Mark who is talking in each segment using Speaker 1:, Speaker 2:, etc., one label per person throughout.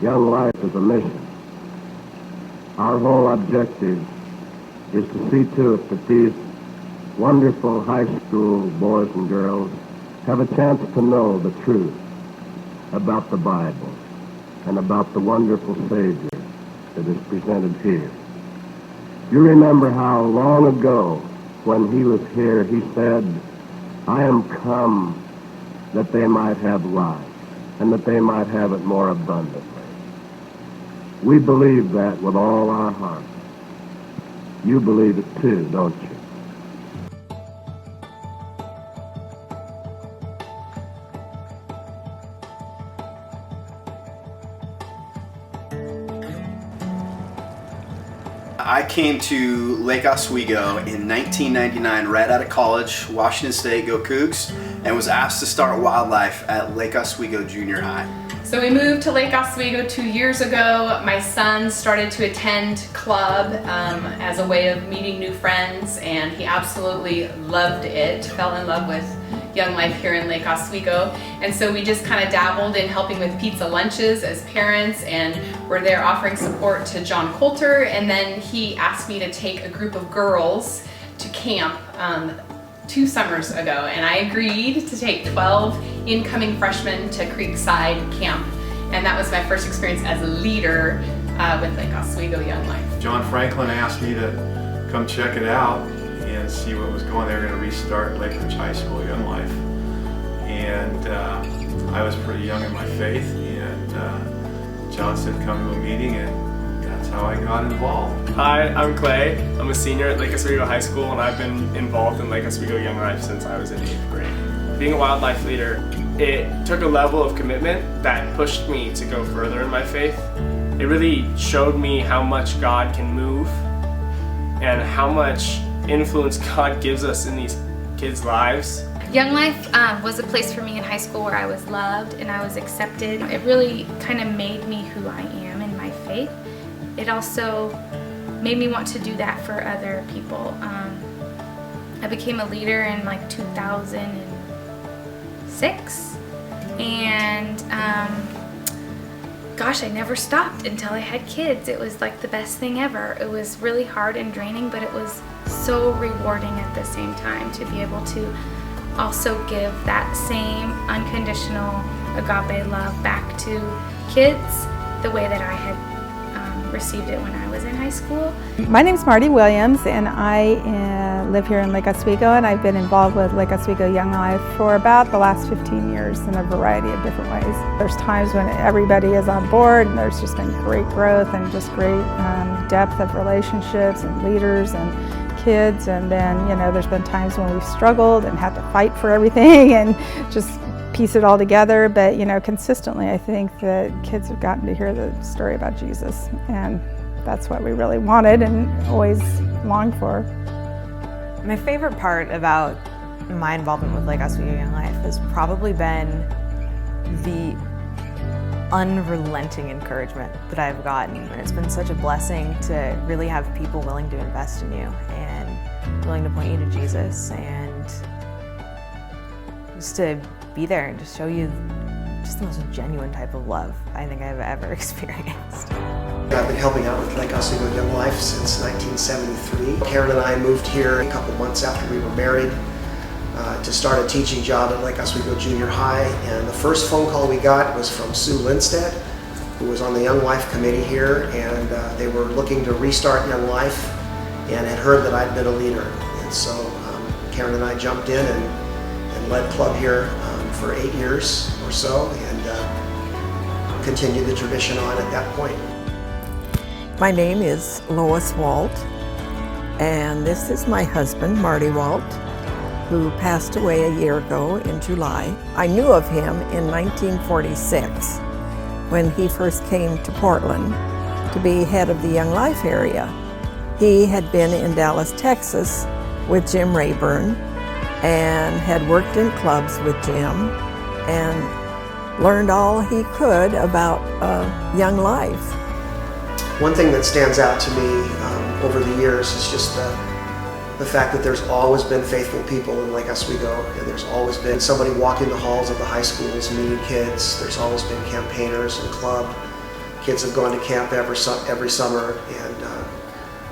Speaker 1: Young life is a mission. Our whole objective is to see to it that these wonderful high school boys and girls have a chance to know the truth about the Bible and about the wonderful Savior that is presented here. You remember how long ago when he was here he said, "I am come that they might have life and that they might have it more abundantly." We believe that with all our hearts. You believe it too, don't you?
Speaker 2: I came to Lake Oswego in 1999 right out of college, Washington State, go Cougs, and was asked to start wildlife at Lake Oswego Junior High.
Speaker 3: So we moved to Lake Oswego 2 years ago. My son started to attend club as a way of meeting new friends, and he absolutely loved it, fell in love with Young Life here in Lake Oswego. And so we just kind of dabbled in helping with pizza lunches as parents, and we're there offering support to John Coulter. And then he asked me to take a group of girls to camp 2 summers ago, and I agreed to take 12 incoming freshmen to Creekside Camp, and that was my first experience as a leader with Lake Oswego Young Life.
Speaker 4: John Franklin asked me to come check it out and see what was going on. They were going to restart Lake Ridge High School Young Life, and I was pretty young in my faith, and John said come to a meeting, and that's how I got involved.
Speaker 5: Hi, I'm Clay. I'm a senior at Lake Oswego High School, and I've been involved in Lake Oswego Young Life since I was in 8th grade. Being a wildlife leader, it took a level of commitment that pushed me to go further in my faith. It really showed me how much God can move and how much influence God gives us in these kids' lives.
Speaker 6: Young Life was a place for me in high school where I was loved and I was accepted. It really kind of made me who I am in my faith. It also made me want to do that for other people. I became a leader in like 2006, and gosh, I never stopped until I had kids. It was like the best thing ever. It was really hard and draining, but it was so rewarding at the same time to be able to also give that same unconditional agape love back to kids the way that I had received it when I was in high school.
Speaker 7: My name's Marty Williams, and I live here in Lake Oswego, and I've been involved with Lake Oswego Young Life for about the last 15 years in a variety of different ways. There's times when everybody is on board, and there's just been great growth and just great depth of relationships and leaders and kids, and then there's been times when we've struggled and had to fight for everything and just piece it all together, but consistently I think that kids have gotten to hear the story about Jesus, and that's what we really wanted and always longed for.
Speaker 8: My favorite part about my involvement with Lake Oswego Young Life has probably been the unrelenting encouragement that I've gotten, and it's been such a blessing to really have people willing to invest in you and willing to point you to Jesus, and just to be there and just show you just the most genuine type of love I think I've ever experienced.
Speaker 9: I've been helping out with Lake Oswego Young Life since 1973. Karen and I moved here a couple months after we were married to start a teaching job at Lake Oswego Junior High, and the first phone call we got was from Sue Lindstedt, who was on the Young Life committee here, and they were looking to restart Young Life and had heard that I'd been a leader. And so Karen and I jumped in and led club here for 8 years or so, and continued the tradition on at that point.
Speaker 10: My name is Lois Walt, and this is my husband, Marty Walt, who passed away a year ago in July. I knew of him in 1946 when he first came to Portland to be head of the Young Life area. He had been in Dallas, Texas with Jim Rayburn and had worked in clubs with Jim and learned all he could about Young Life.
Speaker 9: One thing that stands out to me over the years is just the fact that there's always been faithful people in Lake Oswego, and there's always been somebody walking the halls of the high schools meeting kids. There's always been campaigners and club Kids have gone to camp every summer, and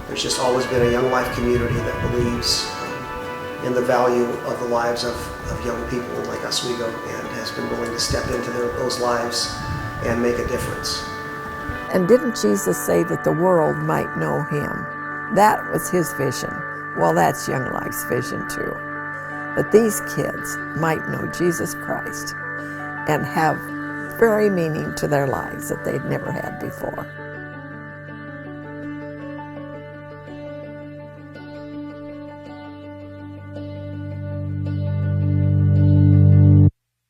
Speaker 9: there's just always been a Young Life community that believes in the value of the lives of young people in Lake Oswego and has been willing to step into those lives and make a difference.
Speaker 10: And didn't Jesus say that the world might know him? That was his vision. Well, that's Young Life's vision too. That these kids might know Jesus Christ and have very meaning to their lives that they'd never had before.